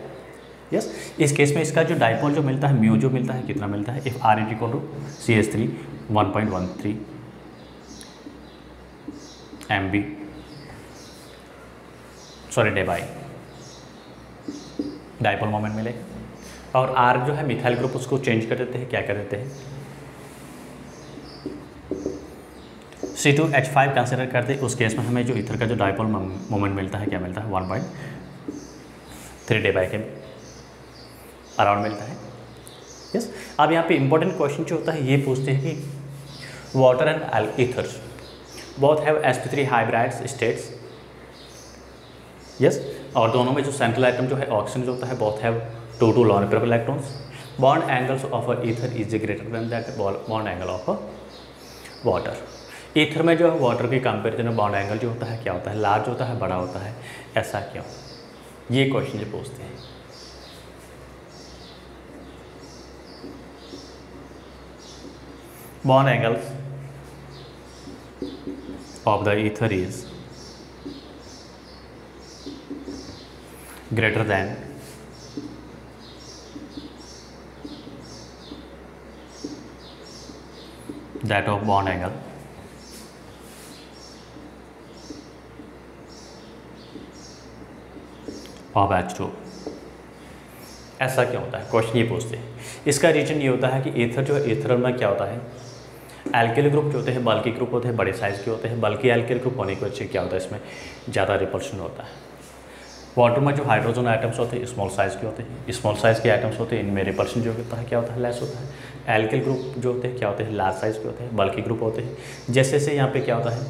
yes, इस केस में इसका जो डाइपोल जो मिलता है म्यू जो मिलता है कितना मिलता है, if R is equal to CH3 1.13 MB, sorry debye dipole moment मिले। और आर जो है मिथाइल ग्रुप उसको चेंज कर देते हैं, क्या कर देते हैं, C2H5 कंसिडर करते हैं। उस केस में हमें जो ईथर का जो डाइपोल मोमेंट मिलता है क्या मिलता है, 1.3 डेबाई के अराउंड मिलता है। यस, अब यहाँ पे इंपॉर्टेंट क्वेश्चन जो होता है ये पूछते हैं कि water and ethers both have sp3 hybrid states. Yes, और दोनों में जो सेंट्रल एटम जो है ऑक्सीजन जो होता है both have 2 lone pair electrons. Bond angles of a ether is greater than that bond angle of a water. Ether में जो है वाटर के कंपेरिजन में बॉन्ड एंगल जो होता है क्या होता है, लार्ज होता है, बड़ा होता है। ऐसा क्यों, ये क्वेश्चन जो पूछते हैं। Bond angles of the ether is greater than that of bond angle of H2। ऐसा क्यों होता है, क्वेश्चन ये पूछते हैं। इसका रीजन ये होता है कि एथर जो है, एथर में क्या होता है, एल्किल ग्रुप जो होते हैं बल्कि ग्रुप होते हैं, बड़े साइज़ के होते हैं। बल्कि एल्किल ग्रुप होने की वजह से क्या होता है, इसमें ज़्यादा रिपल्शन होता है। वाटर में जो हाइड्रोजन आइटम्स होते हैं स्मॉल साइज़ के होते हैं, स्मॉल साइज़ के आइटम्स होते हैं, इनमें रिपल्शन जो होता है क्या होता है, लेस होता है। एल्किल ग्रुप जो होते हैं क्या होते हैं, लार्ज साइज़ के होते हैं, बल्कि ग्रुप होते हैं। जैसे जैसे यहाँ पे क्या होता है,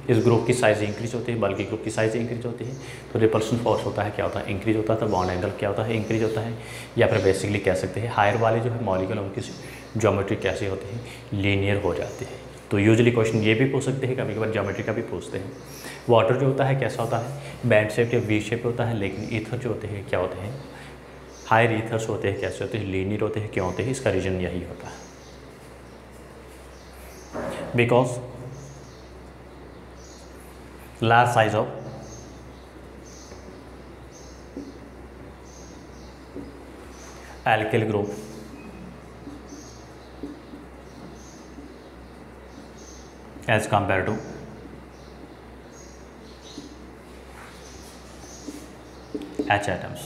इस ग्रुप की साइज़ इंक्रीज होती है, बल्कि ग्रुप की साइज़ इंक्रीज होती है, तो रिपल्शन फोर्स होता है क्या होता है, इंक्रीज होता है। तो बॉन्ड एंगल क्या होता है, इंक्रीज होता है। या फिर बेसिकली कह सकते हैं हायर वाले जो है मॉलिक्यूल उनकी ज्योमेट्री कैसी होती है, लीनियर हो जाती है। तो यूजुअली क्वेश्चन ये भी पूछ सकते हैं, कभी कभार ज्योमेट्री का भी पूछते हैं। वाटर जो होता है कैसा होता है, बैंड शेप या वी शेप होता है, लेकिन ईथर जो होते हैं क्या होते हैं, हायर ईथर्स होते हैं, कैसे होते हैं, लीनियर होते हैं। क्यों होते हैं, इसका रीजन यही होता है, because large size of alkyl group as compared to H atoms,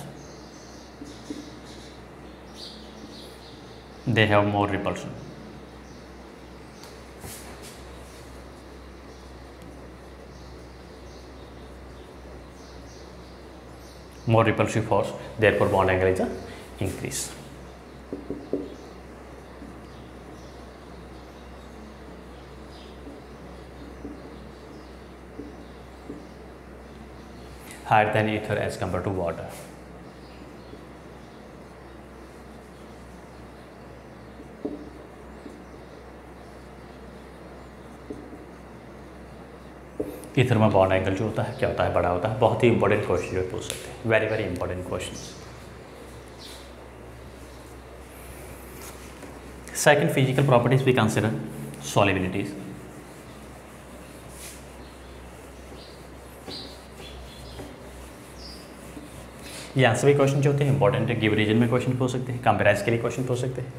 they have more repulsion. More repulsive force, therefore bond angle is increase. Higher than ether as compared to water. Ether में bond angle जो होता है क्या होता है, बड़ा होता है। बहुत ही इंपॉर्टेंट क्वेश्चन जो पूछ सकते हैं, very very important question. Second physical properties we consider solubilities. ये आंसर भी क्वेश्चन जो होते हैं इंपॉर्टेंट है, गिव रीजन में क्वेश्चन पूछ सकते हैं, कंपेराइज के लिए क्वेश्चन पूछ सकते हैं।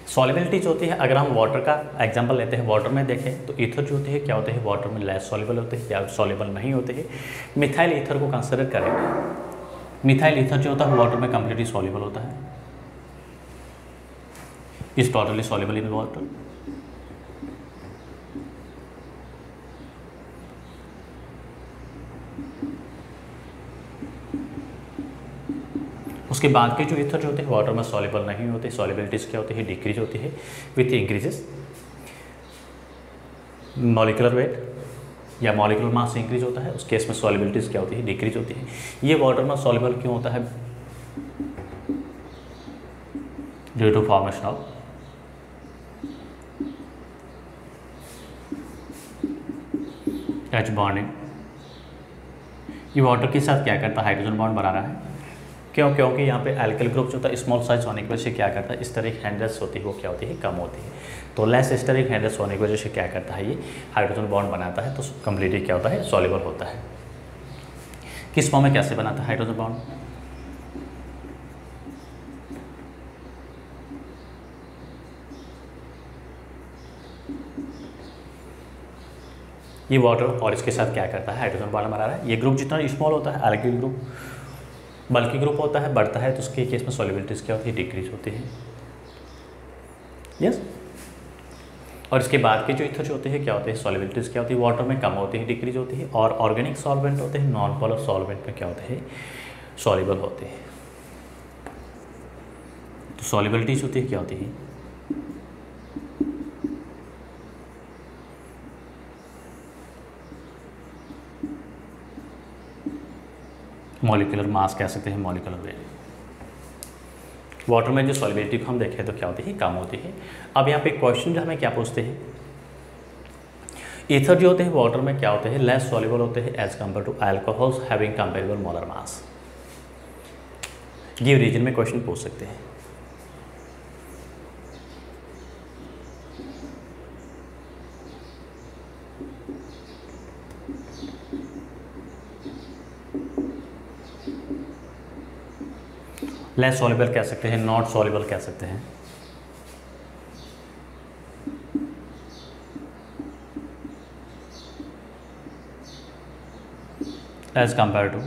सॉल्युबिलिटी जो होती है, अगर हम वाटर का एग्जांपल लेते हैं, वाटर में देखें तो ईथर जो होते हैं क्या होते हैं, वाटर में लेस सॉल्युबल होते हैं या सॉल्युबल नहीं होते हैं। मिथाइल ईथर को कंसिडर करें, मिथाइल ईथर जो होता है वाटर में कम्प्लीटली सॉल्युबल होता है, is totally soluble in water. उसके बाद के जो ईथर जो होते हैं वाटर में सॉल्युबल नहीं होते, सॉल्युबिलिटीज क्या होती है, डिक्रीज होती है विथ इंक्रीजेस मॉलिक्यूलर वेट या मॉलिक्यूलर मास इंक्रीज होता है। उस केस में सॉल्युबिलिटीज क्या होती है, डिक्रीज होती है। ये वाटर में सॉल्युबल क्यों होता है, due to formation of H bonding. ये वाटर के साथ क्या करता है, हाइड्रोजन बॉन्ड बना रहा है। क्यों, क्योंकि यहाँ पे एल्किल ग्रुप जो होता है स्मॉल साइज होने की वजह से क्या करता है, स्टेरिक हैंडल्स होती है वो क्या होती है, कम होती है। तो लेस स्टेरिक हैंडल्स होने की वजह से क्या करता है, ये हाइड्रोजन बॉन्ड बनाता है, तो कम्प्लीटली क्या होता है, सॉल्युबल होता है। किस फॉर्म में कैसे बनाता है हाइड्रोजन बॉन्ड, ये वाटर और इसके साथ क्या करता है, हाइड्रोजन बॉन्ड बना रहा है। ये ग्रुप जितना स्मॉल होता है, एल्किल ग्रुप बल्कि ग्रुप होता है, बढ़ता है, तो उसके केस में सॉल्युबिलिटीज क्या होती है, डिक्रीज होती है। यस और इसके बाद के जो ईथर होते हैं क्या होते हैं, सॉल्युबिलिटीज क्या होती है, वाटर में कम होती है, डिक्रीज होती है। और ऑर्गेनिक सॉल्वेंट होते हैं, नॉन पोलर सॉल्वेंट में क्या होते हैं, सॉल्युबल होते हैं। तो सॉल्युबिलिटीज होती है क्या होती है, मॉलिक्यूलर मास कह सकते हैं, मॉलिक्यूलर वेट। वाटर में जो सॉल्युबिलिटी को हम देखें तो क्या होती है, कम होती है। अब यहाँ पे क्वेश्चन जो हमें क्या पूछते हैं, ईथर जो होते हैं वाटर में क्या होते हैं, लेस सॉल्युबल होते हैं as compare to alcohols having comparable molar mass. Give reason में क्वेश्चन पूछ सकते हैं। लेस सॉल्युबल कह सकते हैं, नॉट सॉल्युबल कह सकते हैं। As compare to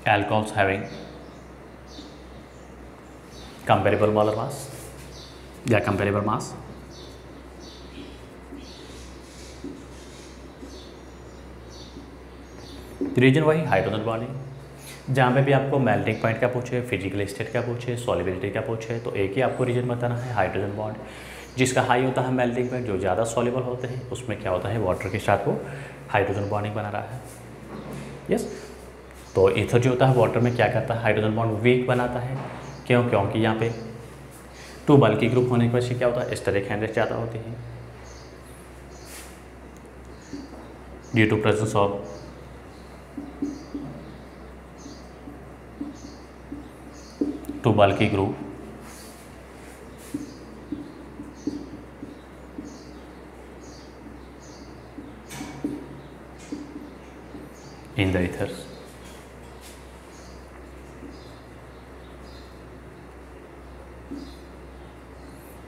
alcohols having comparable molar mass या कंपेरेबल मास। रीजन वही हाइड्रोजन बॉन्डिंग। जहाँ पे भी आपको मेल्टिंग पॉइंट का पूछे, फिजिकल स्टेट का पूछे, सॉल्युबिलिटी का पूछे, तो एक ही आपको रीजन बताना है, हाइड्रोजन बॉन्ड। जिसका हाई होता है मेल्टिंग पॉइंट, जो ज़्यादा सॉल्युबल होते हैं, उसमें क्या होता है, वाटर के साथ वो हाइड्रोजन बॉन्डिंग बना रहा है। यस, तो ईथर जो होता है वाटर में क्या करता है, हाइड्रोजन बॉन्ड वीक बनाता है। क्यों? क्योंकि यहाँ पे 2 बल्कि ग्रुप होने की वजह से क्या होता है, स्टेरिक हैंड्रेस ज़्यादा होती है due to presence of two bulky group in the ethers.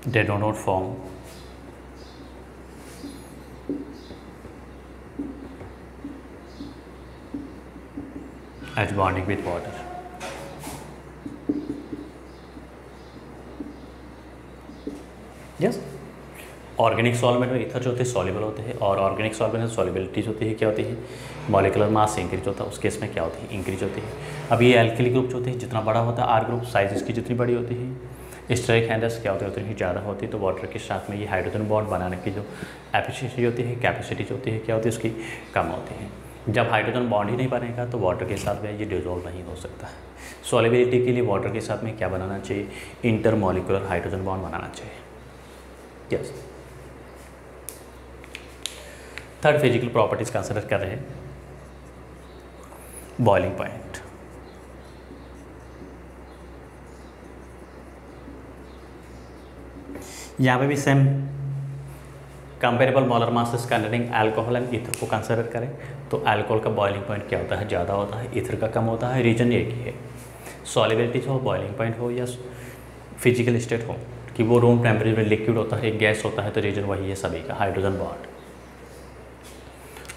They do not form as bonding with water. Yes. Organic solvent में ईथर जो होते हैं सॉल्युबल होते हैं, और ऑर्गेनिक सॉल्वेंट में सॉल्युबिलिटी होती है क्या होती है, मॉलिक्यूलर मास इंक्रीज होता है, उस केस में क्या होती है, इंक्रीज होती है। अब ये एल्किली ग्रुप जो होते हैं जितना बड़ा होता है, आर ग्रुप साइज इसकी जितनी बड़ी होती है, स्टेरिक हैंड्रेस क्या होती है उतनी ज़्यादा होती है, तो वाटर के साथ में ये हाइड्रोजन बॉन्ड बनाने की जो एफिशिएंसी होती है, कैपेसिटी जो होती है क्या होती है, उसकी कम होती है। जब हाइड्रोजन बॉन्ड ही नहीं बनेगा तो वाटर के साथ में ये डिजोल्व नहीं हो सकता है। सॉल्युबिलिटी के लिए वाटर के साथ में क्या बनाना चाहिए, इंटरमॉलिक्यूलर हाइड्रोजन बॉन्ड बनाना चाहिए। Yes, third physical properties consider कर रहे हैं, बॉइलिंग पॉइंट। यहाँ पे भी same comparable molar masses containing alcohol and ether को कंसिडर करें तो अल्कोहल का बॉइलिंग पॉइंट क्या होता है, ज़्यादा होता है, ईथर का कम होता है। रीजन एक ही है, सॉल्युबिलिटी हो, बॉइलिंग पॉइंट हो या फिजिकल स्टेट हो, कि वो रूम टेम्परेचर में लिक्विड होता है, एक गैस होता है, तो रीजन वही है सभी का, hydrogen bond.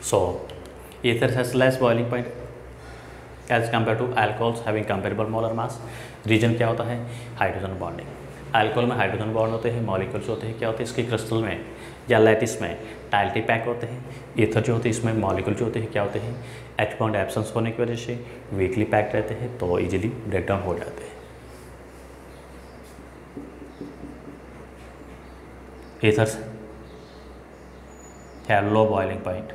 So, ether has less boiling point as compared to alcohols having comparable molar mass. Reason क्या होता है, हाइड्रोजन बॉन्डिंग। अल्कोहल में हाइड्रोजन बॉन्ड होते हैं, मॉलिक्यूल्स होते हैं क्या होते हैं, इसके क्रिस्टल में या लैटिस में टाइटली पैक होते हैं। ईथर जो होते हैं इसमें मॉलिक्यूल जो होते हैं क्या होते हैं, एच बॉन्ड एब्सेंस होने की वजह से वीकली पैक्ड रहते हैं, तो इजीली ब्रेक डाउन हो जाते हैं। Ethers have low boiling point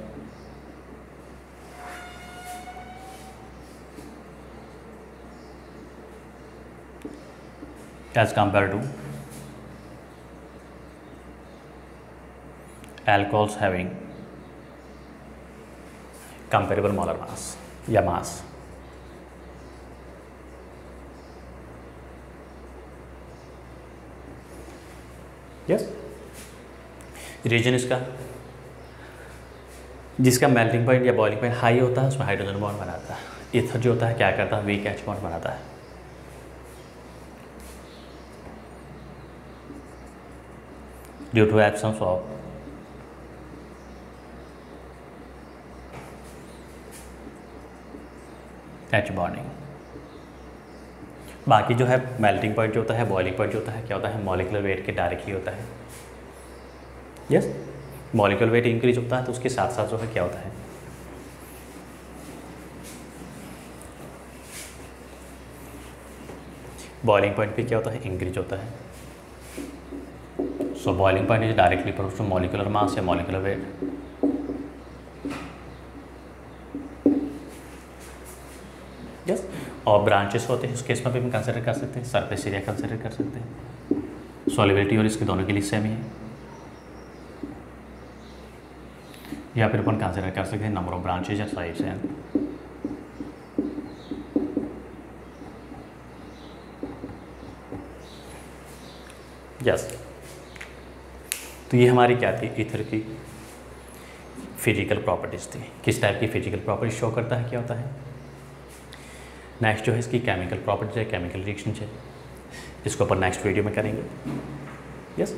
as compared to alcohols having comparable molar mass या mass। यस, रीजन इसका जिसका मेल्टिंग पॉइंट या बॉइलिंग पॉइंट हाई होता है उसमें हाइड्रोजन बॉन्ड बनाता है। ईथर जो होता है क्या करता है, वीक एच बॉन्ड बनाता है। Due to absence of H bonding. बाकी जो है मेल्टिंग पॉइंट जो होता है, बॉइलिंग पॉइंट जो होता है क्या होता है, मॉलिक्यूलर वेट के डायरेक्टली होता है। यस, मॉलिक्यूलर वेट इंक्रीज होता है तो उसके साथ साथ जो है क्या होता है, बॉइलिंग पॉइंट पे क्या होता है, इंक्रीज होता है। So boiling point is directly proportional to molecular mass या मॉलिक्यूलर वेट। यस, और ब्रांचेस होते हैं, उस केस में भी हम कंसिडर कर सकते हैं, सरफेस एरिया कंसिडर कर सकते हैं। सॉल्युबिलिटी और इसके दोनों के लिए सेम ही है, या फिर अपन कंसिडर कर सकते हैं नंबर ऑफ ब्रांचेज या साइड्स हैं। यस, तो ये हमारी क्या थी, ईथर की फिजिकल प्रॉपर्टीज़ थी। किस टाइप की फिजिकल प्रॉपर्टीज शो करता है, क्या होता है। नेक्स्ट जो है इसकी केमिकल प्रॉपर्टीज है, केमिकल रिएक्शन है, इसको अपन नेक्स्ट वीडियो में करेंगे। यस,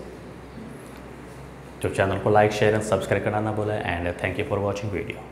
तो चैनल को लाइक शेयर एंड सब्सक्राइब करना ना भूलें, and thank you for watching video.